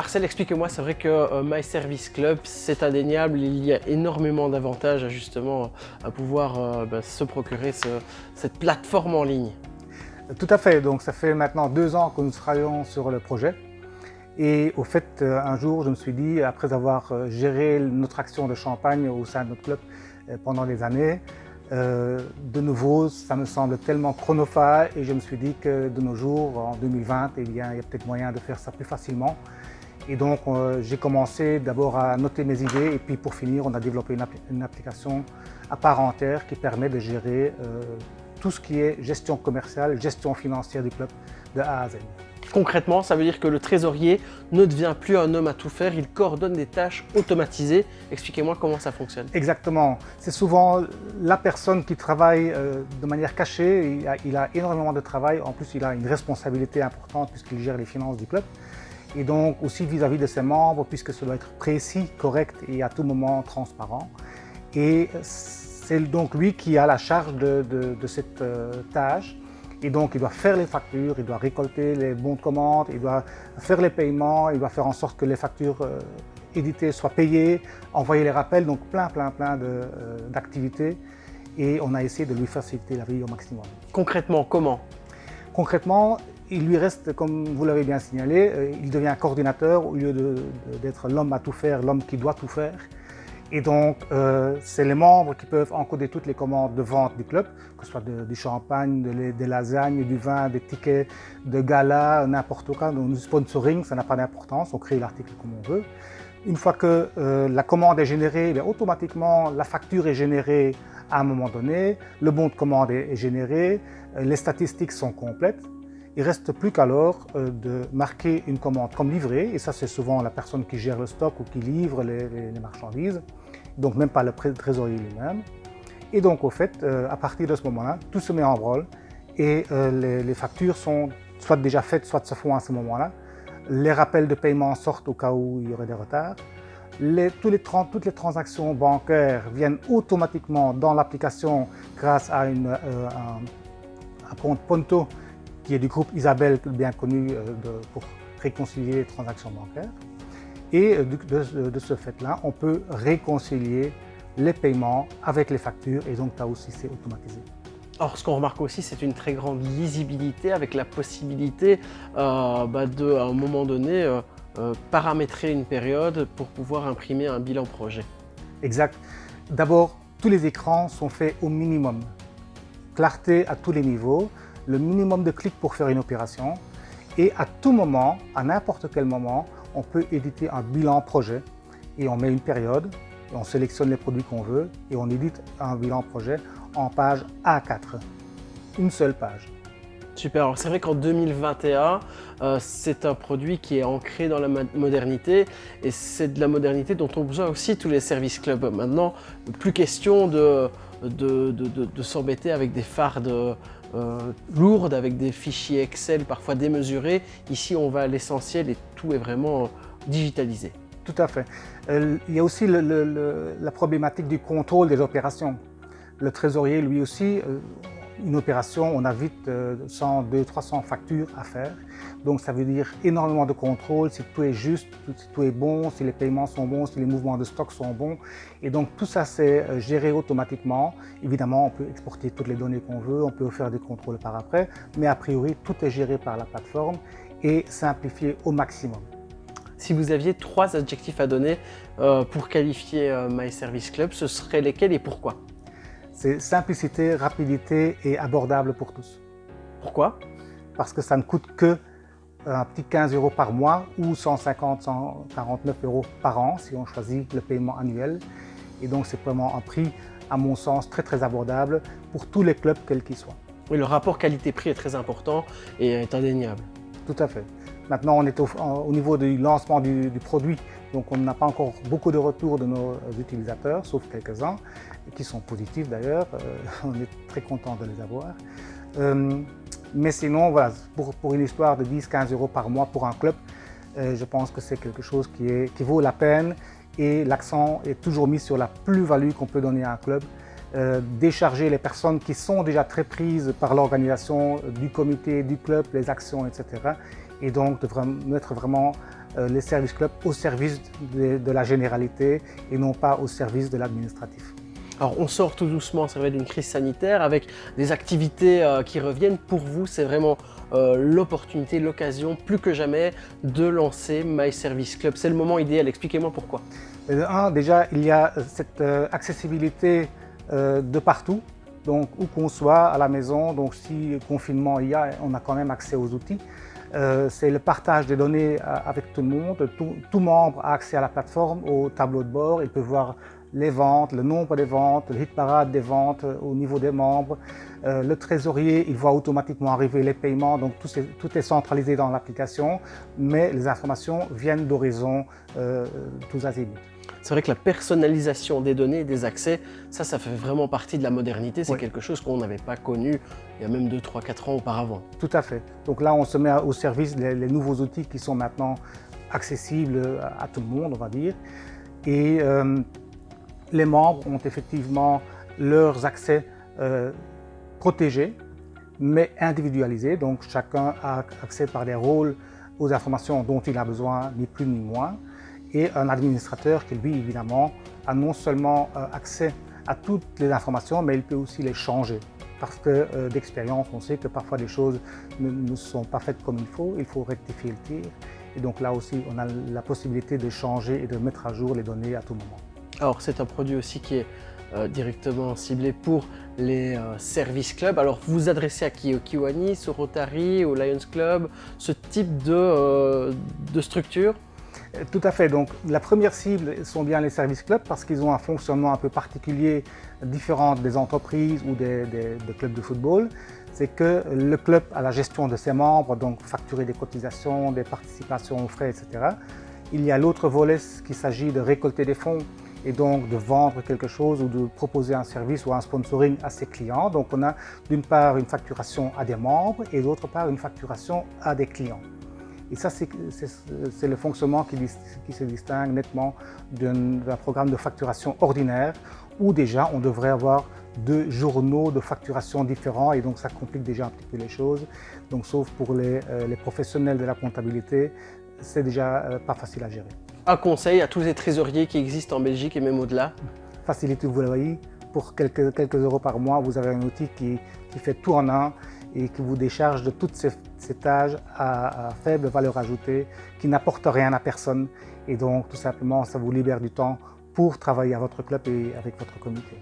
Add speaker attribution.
Speaker 1: Marcel, explique-moi, c'est vrai que My Service Club, c'est indéniable, il y a énormément d'avantages à justement à pouvoir se procurer cette plateforme en ligne.
Speaker 2: Tout à fait, donc ça fait maintenant 2 ans que nous travaillons sur le projet. Et au fait, un jour, je me suis dit, après avoir géré notre action de champagne au sein de notre club pendant des années, de nouveau, ça me semble tellement chronophage et je me suis dit que de nos jours, en 2020, eh bien, il y a peut-être moyen de faire ça plus facilement. Et donc, j'ai commencé d'abord à noter mes idées et puis pour finir, on a développé une application à part entière qui permet de gérer tout ce qui est gestion commerciale, gestion financière du club de A à Z.
Speaker 1: Concrètement, ça veut dire que le trésorier ne devient plus un homme à tout faire, il coordonne des tâches automatisées. Expliquez-moi comment ça fonctionne.
Speaker 2: Exactement. C'est souvent la personne qui travaille de manière cachée. Il a énormément de travail. En plus, il a une responsabilité importante puisqu'il gère les finances du club. Et donc aussi vis-à-vis de ses membres, puisque ça doit être précis, correct et à tout moment transparent. Et c'est donc lui qui a la charge de cette tâche. Et donc, il doit faire les factures, il doit récolter les bons de commande, il doit faire les paiements, il doit faire en sorte que les factures éditées soient payées, envoyer les rappels, donc plein d'activités. Et on a essayé de lui faciliter la vie au maximum.
Speaker 1: Concrètement, comment?
Speaker 2: Concrètement, il lui reste, comme vous l'avez bien signalé, il devient coordinateur au lieu d'être l'homme à tout faire, l'homme qui doit tout faire. Et donc, c'est les membres qui peuvent encoder toutes les commandes de vente du club, que ce soit du champagne, des lasagnes, du vin, des tickets de gala, n'importe quoi. Donc, le sponsoring, ça n'a pas d'importance, on crée l'article comme on veut. Une fois que la commande est générée, bien, automatiquement, la facture est générée à un moment donné, le bon de commande est généré, les statistiques sont complètes. Il ne reste plus qu'alors de marquer une commande comme livrée, et ça c'est souvent la personne qui gère le stock ou qui livre les marchandises, donc même pas le trésorier lui-même. Et donc au fait, à partir de ce moment-là, tout se met en branle et les factures sont soit déjà faites, soit se font à ce moment-là. Les rappels de paiement sortent au cas où il y aurait des retards. Toutes les transactions bancaires viennent automatiquement dans l'application grâce à un compte Ponto qui est du groupe Isabelle, bien connu pour réconcilier les transactions bancaires. Et de ce fait-là, on peut réconcilier les paiements avec les factures et donc là aussi c'est automatisé.
Speaker 1: Or, ce qu'on remarque aussi, c'est une très grande lisibilité avec la possibilité de, à un moment donné, paramétrer une période pour pouvoir imprimer un bilan projet.
Speaker 2: Exact. D'abord, tous les écrans sont faits au minimum. Clarté à tous les niveaux. Le minimum de clics pour faire une opération et à tout moment, à n'importe quel moment, on peut éditer un bilan projet et on met une période, et on sélectionne les produits qu'on veut et on édite un bilan projet en page A4, une seule page.
Speaker 1: Super, alors c'est vrai qu'en 2021, c'est un produit qui est ancré dans la modernité et c'est de la modernité dont ont besoin aussi tous les services clubs. Maintenant, plus question de s'embêter avec des fardes lourdes, avec des fichiers Excel parfois démesurés. Ici, on va à l'essentiel et tout est vraiment digitalisé.
Speaker 2: Tout à fait. Il y a aussi la problématique du contrôle des opérations. Le trésorier, lui aussi, une opération, on a vite 100, 200, 300 factures à faire. Donc ça veut dire énormément de contrôle, si tout est juste, si tout est bon, si les paiements sont bons, si les mouvements de stock sont bons. Et donc tout ça c'est géré automatiquement. Évidemment, on peut exporter toutes les données qu'on veut, on peut faire des contrôles par après, mais a priori tout est géré par la plateforme et simplifié au maximum.
Speaker 1: Si vous aviez 3 adjectifs à donner pour qualifier My Service Club, ce seraient lesquels et pourquoi?
Speaker 2: C'est simplicité, rapidité et abordable pour tous.
Speaker 1: Pourquoi?
Speaker 2: Parce que ça ne coûte que un petit 15 € par mois ou 150, 149 € par an si on choisit le paiement annuel. Et donc c'est vraiment un prix, à mon sens, très abordable pour tous les clubs, quels qu'ils soient.
Speaker 1: Oui, le rapport qualité-prix est très important et est indéniable.
Speaker 2: Tout à fait. Maintenant, on est au niveau du lancement du produit, donc on n'a pas encore beaucoup de retours de nos utilisateurs, sauf quelques-uns, qui sont positifs d'ailleurs. On est très content de les avoir. Mais sinon, voilà, pour une histoire de 10-15 € par mois pour un club, je pense que c'est quelque chose qui vaut la peine et l'accent est toujours mis sur la plus-value qu'on peut donner à un club. Décharger les personnes qui sont déjà très prises par l'organisation du comité, du club, les actions, etc. Et donc de mettre vraiment les services clubs au service de la généralité et non pas au service de l'administratif.
Speaker 1: Alors on sort tout doucement, c'est vrai, d'une crise sanitaire avec des activités qui reviennent. Pour vous, c'est vraiment l'opportunité, l'occasion, plus que jamais, de lancer My Service Club. C'est le moment idéal. Expliquez-moi pourquoi.
Speaker 2: Déjà, il y a cette accessibilité de partout. Donc, où qu'on soit à la maison, donc si confinement il y a, on a quand même accès aux outils. C'est le partage des données avec tout le monde. Tout membre a accès à la plateforme, au tableau de bord. Il peut voir les ventes, le nombre des ventes, le hit parade des ventes au niveau des membres. Le trésorier, il voit automatiquement arriver les paiements, donc tout est centralisé dans l'application, mais les informations viennent d'horizons tous azimuts.
Speaker 1: C'est vrai que la personnalisation des données et des accès, ça fait vraiment partie de la modernité. C'est quelque chose qu'on n'avait pas connu il y a même 2, 3, 4 ans auparavant.
Speaker 2: Tout à fait. Donc là, on se met au service les nouveaux outils qui sont maintenant accessibles à tout le monde, on va dire. Et les membres ont effectivement leurs accès protégés, mais individualisés. Donc chacun a accès par des rôles aux informations dont il a besoin, ni plus ni moins. Et un administrateur qui, lui, évidemment, a non seulement accès à toutes les informations, mais il peut aussi les changer. Parce que d'expérience, on sait que parfois des choses ne sont pas faites comme il faut rectifier le tir. Et donc là aussi, on a la possibilité de changer et de mettre à jour les données à tout moment.
Speaker 1: Alors c'est un produit aussi qui est directement ciblé pour les services clubs. Alors vous vous adressez à qui? Au Kiwanis, au Rotary, au Lions Club, ce type de structure?
Speaker 2: Tout à fait. Donc la première cible sont bien les services clubs parce qu'ils ont un fonctionnement un peu particulier, différent des entreprises ou des clubs de football. C'est que le club a la gestion de ses membres, donc facturer des cotisations, des participations aux frais, etc. Il y a l'autre volet qu'il s'agit de récolter des fonds et donc de vendre quelque chose ou de proposer un service ou un sponsoring à ses clients. Donc on a d'une part une facturation à des membres et d'autre part une facturation à des clients. Et ça, c'est le fonctionnement qui se distingue nettement d'un programme de facturation ordinaire où déjà on devrait avoir 2 journaux de facturation différents et donc ça complique déjà un petit peu les choses. Donc sauf pour les professionnels de la comptabilité, c'est déjà pas facile à gérer.
Speaker 1: Un conseil à tous les trésoriers qui existent en Belgique et même au-delà?
Speaker 2: Facilité, vous voyez, pour quelques euros par mois, vous avez un outil qui fait tout en un et qui vous décharge de toutes ces tâches à faible valeur ajoutée, qui n'apportent rien à personne. Et donc, tout simplement, ça vous libère du temps pour travailler à votre club et avec votre comité.